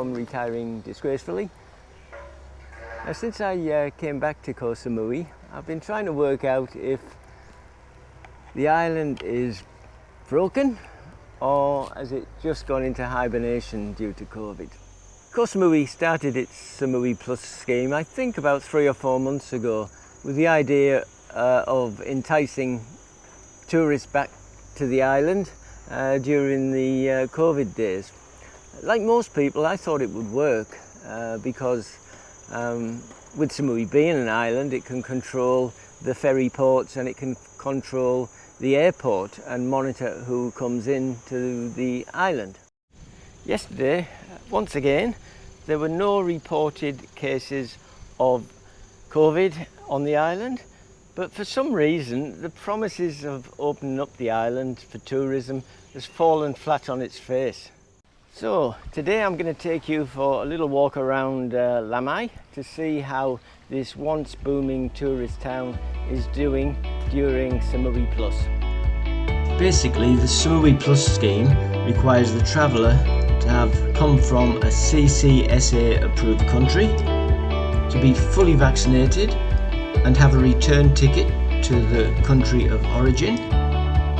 from retiring disgracefully. Now, since I came back to Koh Samui, I've been trying to work out if the island is broken or has it just gone into hibernation due to COVID. Koh Samui started its Samui Plus scheme, I think about 3 or 4 months ago, with the idea of enticing tourists back to the island during the COVID days. Like most people, I thought it would work because with Samui being an island, it can control the ferry ports and it can control the airport and monitor who comes in to the island. Yesterday, once again, there were no reported cases of COVID on the island, but for some reason the promises of opening up the island for tourism has fallen flat on its face. So today I'm going to take you for a little walk around Lamai to see how this once booming tourist town is doing during Samui Plus. Basically, the Samui Plus scheme requires the traveller to have come from a CCSA approved country, to be fully vaccinated and have a return ticket to the country of origin,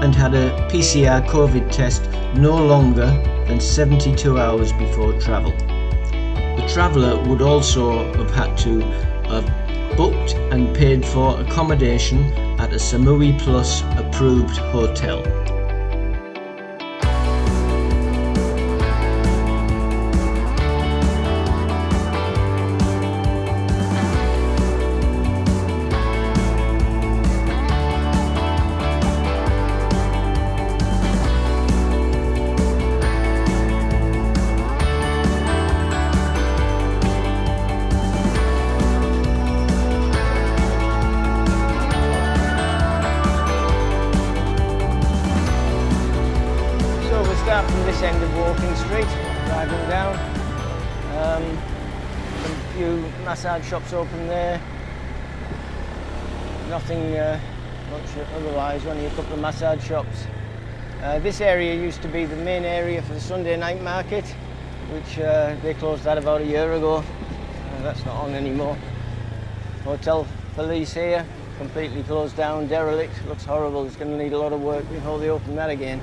and had a PCR COVID test no longer than 72 hours before travel. The traveller would also have had to have booked and paid for accommodation at a Samui Plus approved hotel. Start from this end of Walking Street, driving down. A few massage shops open there. Nothing much otherwise, only a couple of massage shops. This area used to be the main area for the Sunday night market, which they closed that about a year ago. That's not on anymore. Hotel Police here, completely closed down, derelict, looks horrible. It's going to need a lot of work before they open that again.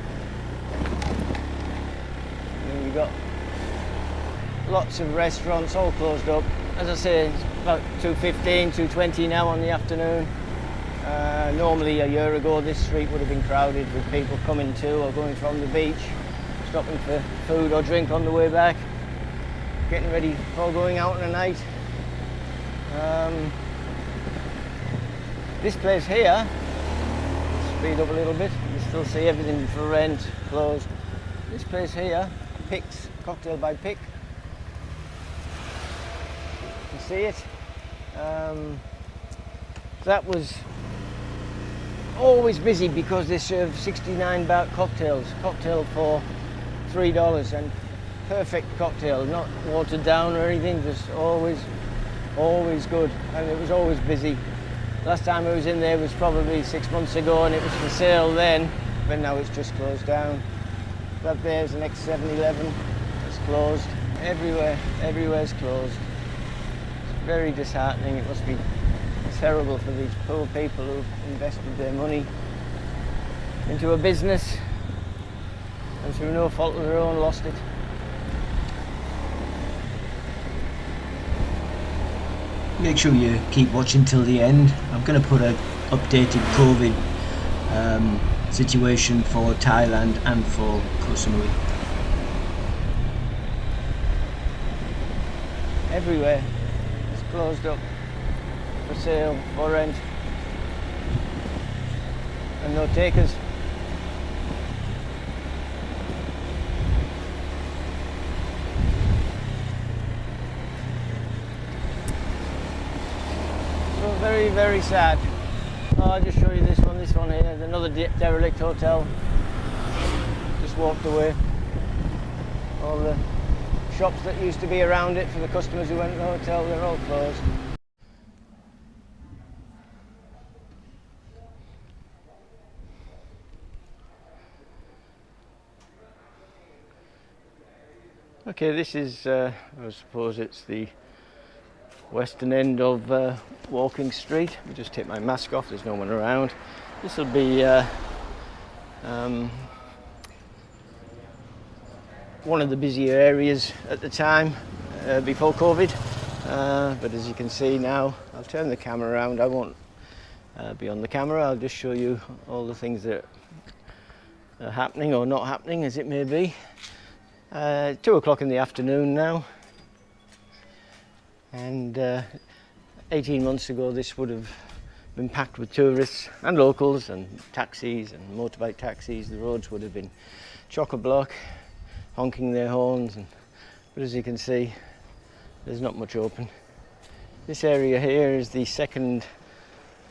We've got lots of restaurants all closed up. As I say, it's about 2:15, 2:20 now on the afternoon. Normally a year ago this street would have been crowded with people coming to or going from the beach, stopping for food or drink on the way back, getting ready for going out in the night. This place here, speed up a little bit, you still see everything for rent closed. This place here, Pick's, Cocktail by Pick. You can see it. That was always busy because they serve 69 baht cocktails. Cocktail for $3 and perfect cocktail, not watered down or anything, just always good. And it was always busy. Last time I was in there was probably 6 months ago and it was for sale then, but now it's just closed down. That there's the next 7-Eleven, it's closed. Everywhere's closed. It's very disheartening. It must be terrible for these poor people who've invested their money into a business and through no fault of their own lost it. Make sure you keep watching till the end. I'm going to put an updated COVID situation for Thailand and for Koh Samui. Everywhere is closed up, for sale, for rent, and no takers. So very, very sad. I'll just show you this one here. There's another derelict hotel. Just walked away. All the shops that used to be around it for the customers who went to the hotel, they're all closed. Okay, this is, I suppose it's the western end of Walking Street. I'll just take my mask off, there's no one around. This will be one of the busier areas at the time before COVID, but as you can see now, I'll turn the camera around. I won't be on the camera, I'll just show you all the things that are happening or not happening, as it may be. 2 o'clock in the afternoon now, and 18 months ago this would have been packed with tourists and locals and taxis and motorbike taxis. The roads would have been chock-a-block, honking their horns, but as you can see, there's not much open. This area here is the second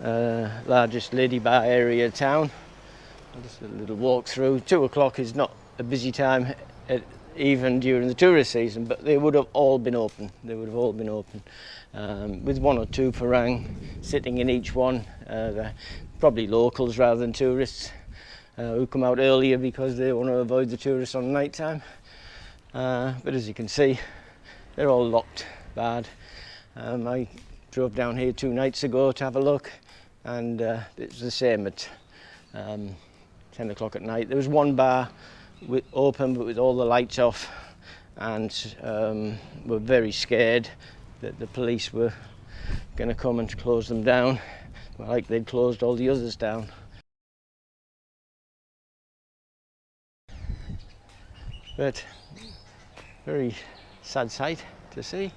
largest lady bar area of town. Just a little walk through. 2 o'clock is not a busy time even during the tourist season, but they would have all been open. They would have all been open, with 1 or 2 parang sitting in each one. They're probably locals rather than tourists who come out earlier because they want to avoid the tourists on night time. But as you can see, they're all locked bad. I drove down here 2 nights ago to have a look, and it was the same at 10 o'clock at night. There was one bar open but with all the lights off, and were very scared that the police were going to come and close them down, like they'd closed all the others down. But very sad sight to see.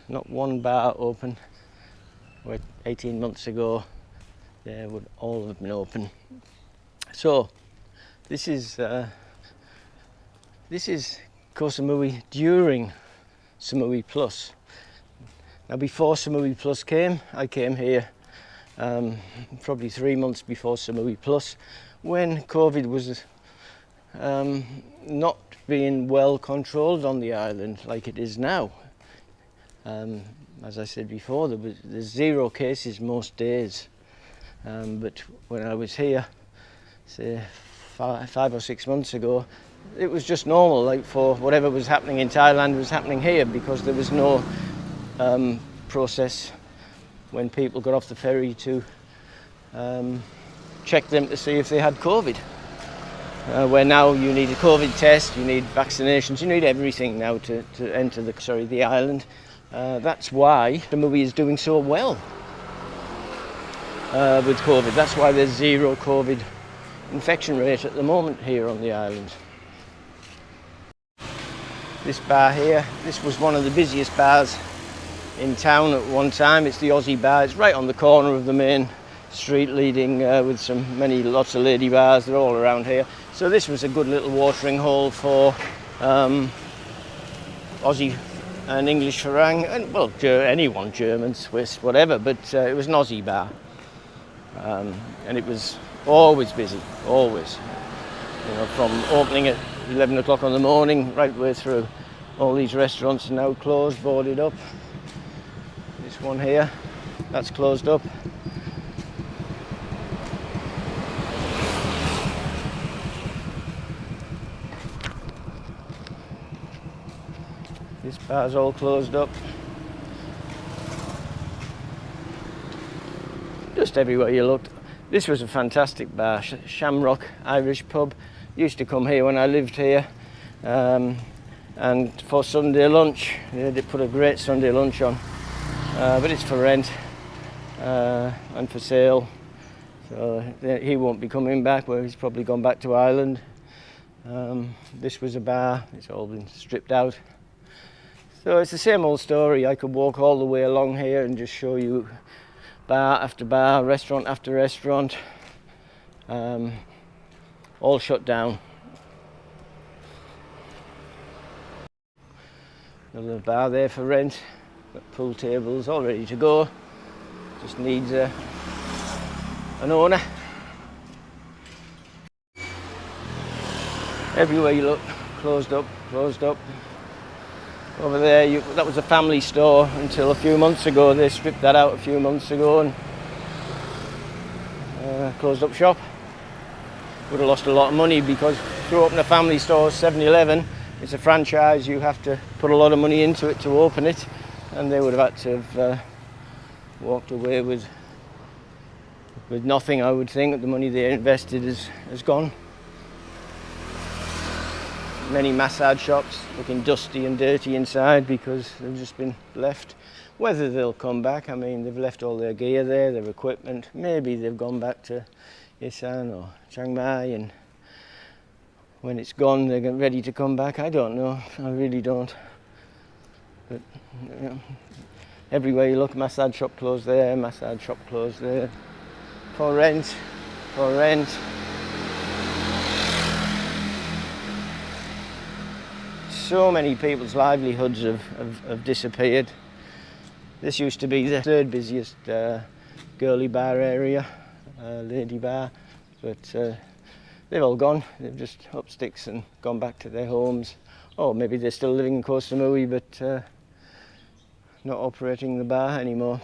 Not one bar open, where 18 months ago they would all have been open. So this is Koh Samui during Samui Plus. Now before Samui Plus came, I came here probably 3 months before Samui Plus, when COVID was not being well controlled on the island like it is now. As I said before, there's 0 cases most days, but when I was here, say 5 or 6 months ago, it was just normal, like for whatever was happening in Thailand was happening here, because there was no process when people got off the ferry to check them to see if they had COVID. Where now you need a COVID test, you need vaccinations, you need everything now to enter the island. That's why Samui is doing so well with COVID. That's why there's 0 COVID infection rate at the moment here on the island. This bar here, this was one of the busiest bars in town at one time. It's the Aussie bar. It's right on the corner of the main street leading with lots of lady bars. They're all around here. So this was a good little watering hole for Aussie and English farang, and well, anyone, German, Swiss, whatever, but it was an Aussie bar. And it was always busy, always. You know, from opening at 11 o'clock in the morning right the way through. All these restaurants are now closed, boarded up. This one here, that's closed up. This bar's all closed up. Just everywhere you looked. This was a fantastic bar, Shamrock Irish pub. Used to come here when I lived here, and for Sunday lunch, they put a great Sunday lunch on, but it's for rent and for sale, so he won't be coming back. Well, he's probably gone back to Ireland. This was a bar, it's all been stripped out. So it's the same old story. I could walk all the way along here and just show you bar after bar, restaurant after restaurant, all shut down. Another bar there for rent, got pool tables all ready to go, just needs an owner. Everywhere you look, closed up, closed up. Over there, that was a family store until a few months ago. They stripped that out a few months ago and closed up shop. Would have lost a lot of money, because to open a family store, 7-Eleven, it's a franchise, you have to put a lot of money into it to open it, and they would have had to have walked away with nothing, I would think. The money they invested has gone. Many massage shops looking dusty and dirty inside because they've just been left. Whether they'll come back, I mean, they've left all their gear there, their equipment. Maybe they've gone back to Isan or Chiang Mai, and when it's gone they're ready to come back. I don't know, I really don't. But you know, everywhere you look, massage shop closed there, massage shop closed there. For rent, for rent. So many people's livelihoods have disappeared. This used to be the third busiest girly bar area, lady bar, but they've all gone. They've just up sticks and gone back to their homes. Or maybe they're still living in Koh Samui, but not operating the bar anymore.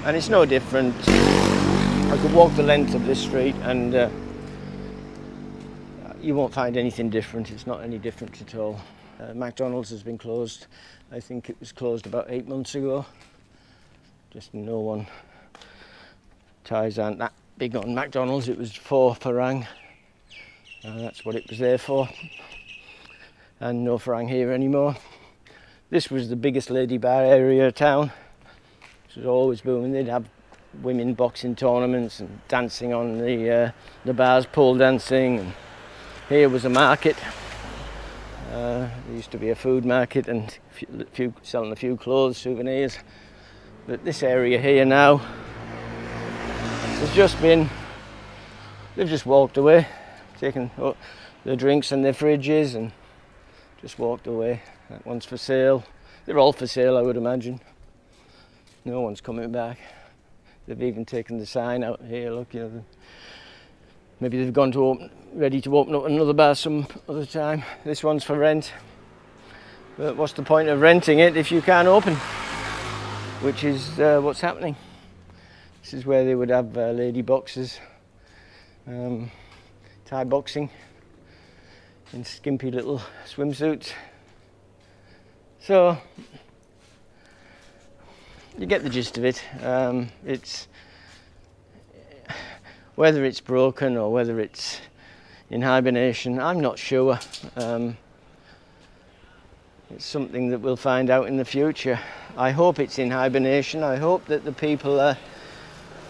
And it's no different. I could walk the length of this street and you won't find anything different. It's not any different at all. McDonald's has been closed. I think it was closed about 8 months ago. Just no one. Thais aren't that big on McDonald's. It was for Farang. That's what it was there for. And no Farang here anymore. This was the biggest lady bar area of town. It was always booming. They'd have women boxing tournaments and dancing on the bars, pole dancing. And here was a market. There used to be a food market and selling a few clothes, souvenirs. But this area here now has just been, they've just walked away, taken their drinks and their fridges and just walked away. That one's for sale. They're all for sale, I would imagine. No one's coming back. They've even taken the sign out here, look, you know. Maybe they've gone to ready to open up another bar some other time. This one's for rent. But what's the point of renting it if you can't open? Which is what's happening. This is where they would have lady boxers, Thai boxing in skimpy little swimsuits. So you get the gist of it. It's whether it's broken or whether it's in hibernation, I'm not sure. It's something that we'll find out in the future. I hope it's in hibernation. I hope that the people are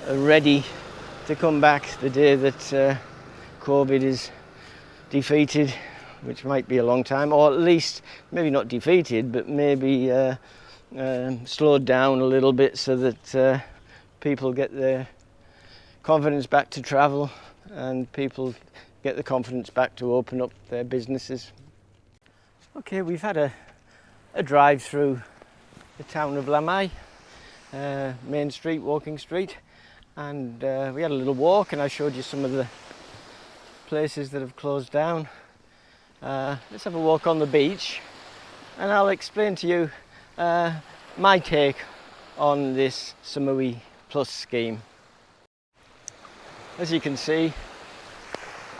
ready to come back the day that COVID is defeated, which might be a long time, or at least maybe not defeated, but maybe slowed down a little bit so that people get their confidence back to travel and people get the confidence back to open up their businesses. Okay, we've had a drive through the town of Lamai, main street, walking street, and we had a little walk and I showed you some of the places that have closed down. Let's have a walk on the beach and I'll explain to you my take on this Samui Plus scheme. As you can see,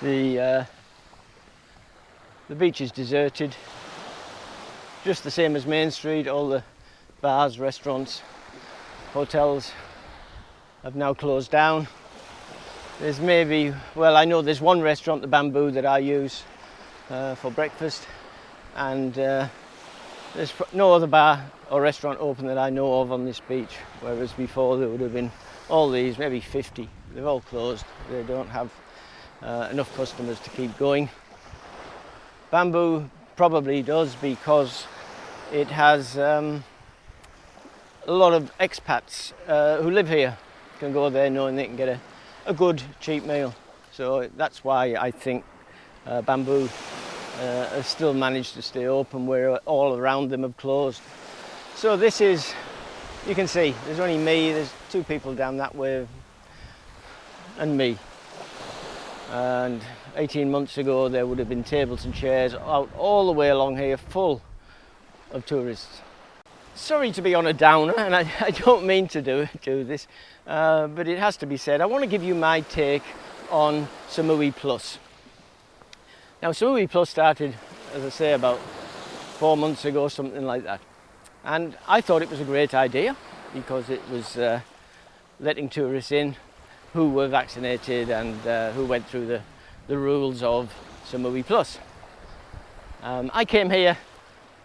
the beach is deserted, just the same as Main Street. All the bars, restaurants, hotels have now closed down. There's maybe, well, I know there's one restaurant, the Bamboo, that I use for breakfast, and there's no other bar or restaurant open that I know of on this beach, whereas before there would have been all these, maybe 50. They've all closed. They don't have enough customers to keep going. Bamboo probably does because it has a lot of expats who live here can go there knowing they can get a good cheap meal. So that's why I think Bamboo has still managed to stay open where all around them have closed. So this is, you can see, there's only me, there's two people down that way and me. And 18 months ago there would have been tables and chairs out all the way along here full of tourists. Sorry to be on a downer, and I don't mean to do this, but it has to be said. I want to give you my take on Samui Plus. Now Samui Plus started, as I say, about 4 months ago, something like that. And I thought it was a great idea because it was letting tourists in who were vaccinated and who went through the rules of Samui Plus. I came here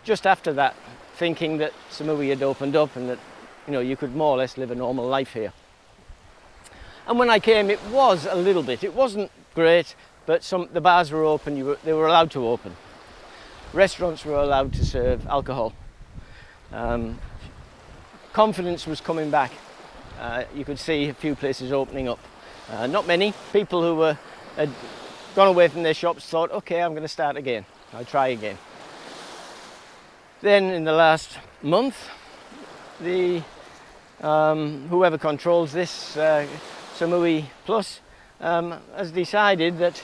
just after that, thinking that Samui had opened up and that, you know, you could more or less live a normal life here. And when I came, it was a little bit. It wasn't great, but the bars were open. They were allowed to open. Restaurants were allowed to serve alcohol. Confidence was coming back. You could see a few places opening up. Not many. People who had gone away from their shops thought, okay, I'm going to start again. I'll try again. Then in the last month, whoever controls this, Samui Plus, has decided that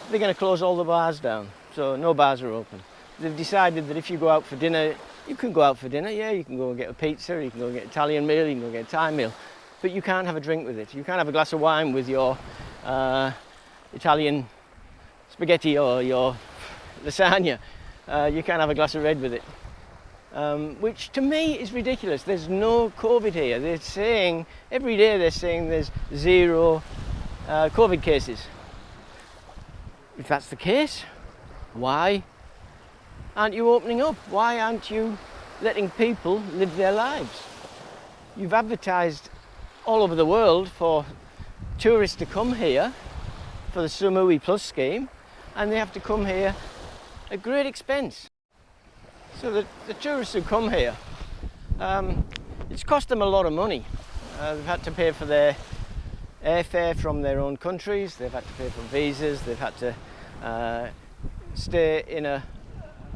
they're going to close all the bars down. So no bars are open. They've decided that if you go out for dinner, you can go out for dinner, yeah, you can go and get a pizza, you can go and get an Italian meal, you can go and get a Thai meal, but you can't have a drink with it. You can't have a glass of wine with your Italian spaghetti or your lasagna. You can't have a glass of red with it. Which to me is ridiculous. There's no COVID here. They're saying, every day they're saying there's 0 COVID cases. If that's the case, why aren't you opening up? Why aren't you letting people live their lives? You've advertised all over the world for tourists to come here for the Samui Plus scheme, and they have to come here at great expense. So the tourists who come here, it's cost them a lot of money. They've had to pay for their airfare from their own countries, they've had to pay for visas, they've had to stay in a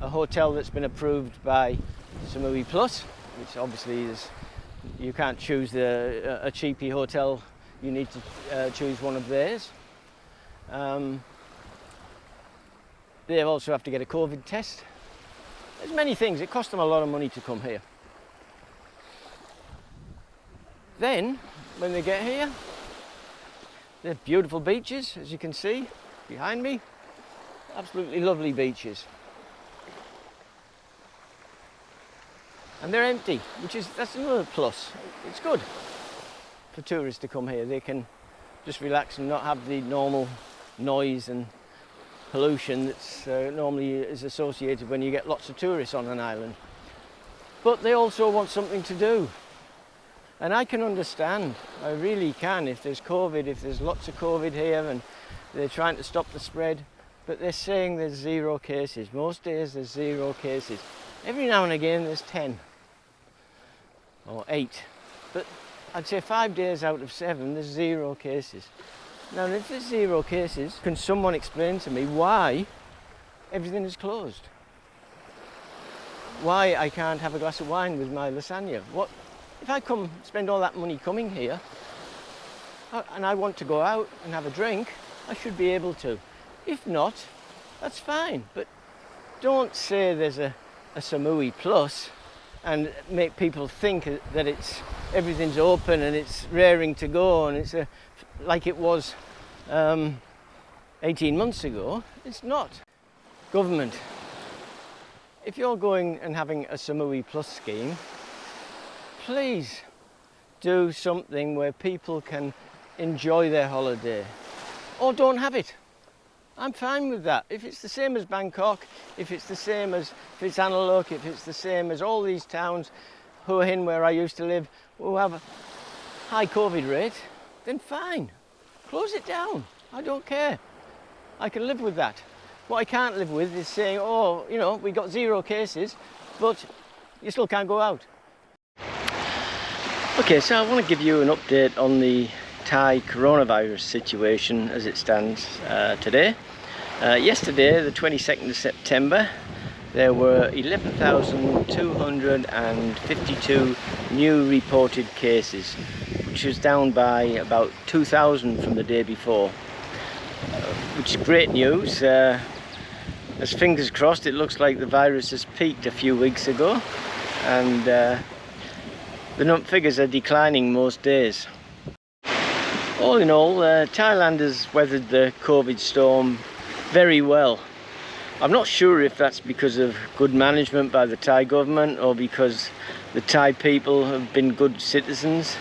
hotel that's been approved by Samui Plus, which obviously is, you can't choose a cheapy hotel, you need to choose one of theirs. They also have to get a COVID test. There's many things. It costs them a lot of money to come here. Then, when they get here, they have beautiful beaches, as you can see behind me. Absolutely lovely beaches. And they're empty, that's another plus. It's good for tourists to come here. They can just relax and not have the normal noise and pollution that's normally is associated when you get lots of tourists on an island. But they also want something to do. And I can understand, I really can, if there's COVID, if there's lots of COVID here and they're trying to stop the spread, but they're saying there's 0 cases. Most days there's 0 cases. Every now and again there's 10 or 8. But I'd say 5 days out of 7 there's 0 cases. Now, if there's 0 cases, can someone explain to me why everything is closed? Why I can't have a glass of wine with my lasagna? What if I spend all that money coming here and I want to go out and have a drink? I should be able to. If not, that's fine. But don't say there's a Samui Plus and make people think that everything's open and it's raring to go and it's like it was 18 months ago. It's not. Government, if you're going and having a Samui Plus scheme, please do something where people can enjoy their holiday. Or don't have it. I'm fine with that. If it's the same as Bangkok, if it's the same as Phitsanulok, if it's the same as all these towns, Hua Hin, where I used to live, who have a high COVID rate, then fine. Close it down. I don't care. I can live with that. What I can't live with is saying, oh, you know, we got 0 cases, but you still can't go out. Okay, so I want to give you an update on the Thai coronavirus situation as it stands today. Yesterday, the 22nd of September, there were 11,252 new reported cases, which was down by about 2,000 from the day before, which is great news. As fingers crossed, it looks like the virus has peaked a few weeks ago, and the figures are declining most days. All in all, Thailand has weathered the COVID storm very well. I'm not sure if that's because of good management by the Thai government or because the Thai people have been good citizens,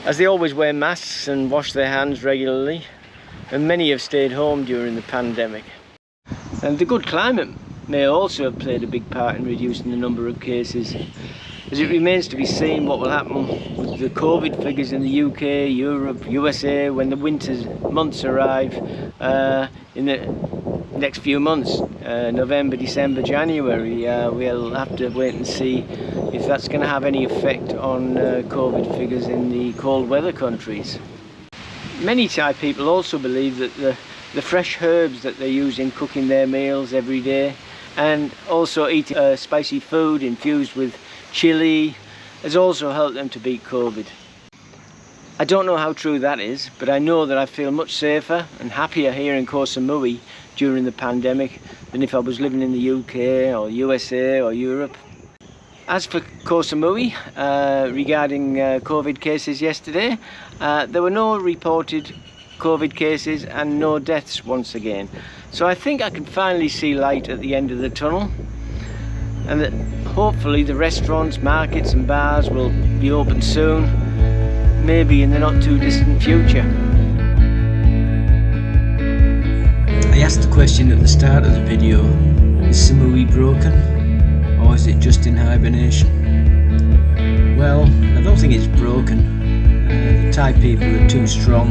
as they always wear masks and wash their hands regularly, and many have stayed home during the pandemic. And the good climate may also have played a big part in reducing the number of cases, as it remains to be seen what will happen with the COVID figures in the UK, Europe, USA when the winter months arrive in the next few months, November, December, January. We'll have to wait and see if that's going to have any effect on COVID figures in the cold weather countries. Many Thai people also believe that the fresh herbs that they use in cooking their meals every day, and also eating spicy food infused with chili, has also helped them to beat COVID. I don't know how true that is, but I know that I feel much safer and happier here in Koh Samui during the pandemic than if I was living in the UK or USA or Europe. As for Koh Samui, regarding COVID cases yesterday, there were no reported COVID cases and no deaths once again. So I think I can finally see light at the end of the tunnel, and that hopefully the restaurants, markets and bars will be open soon, maybe in the not too distant future. I asked the question at the start of the video, is Samui broken, or is it just in hibernation? Well, I don't think it's broken. The Thai people are too strong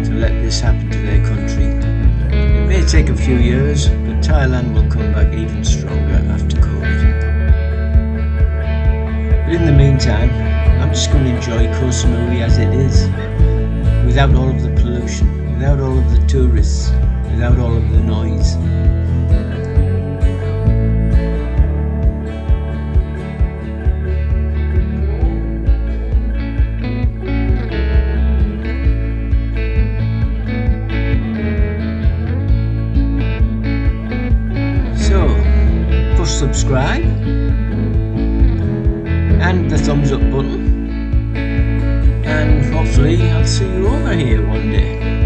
to let this happen to their country. It may take a few years, but Thailand will come back even stronger after COVID. But in the meantime, I'm just going to enjoy Koh Samui as it is, without all of the pollution, without all of the tourists, without all of the noise. Subscribe and the thumbs up button, and hopefully I'll see you over here one day.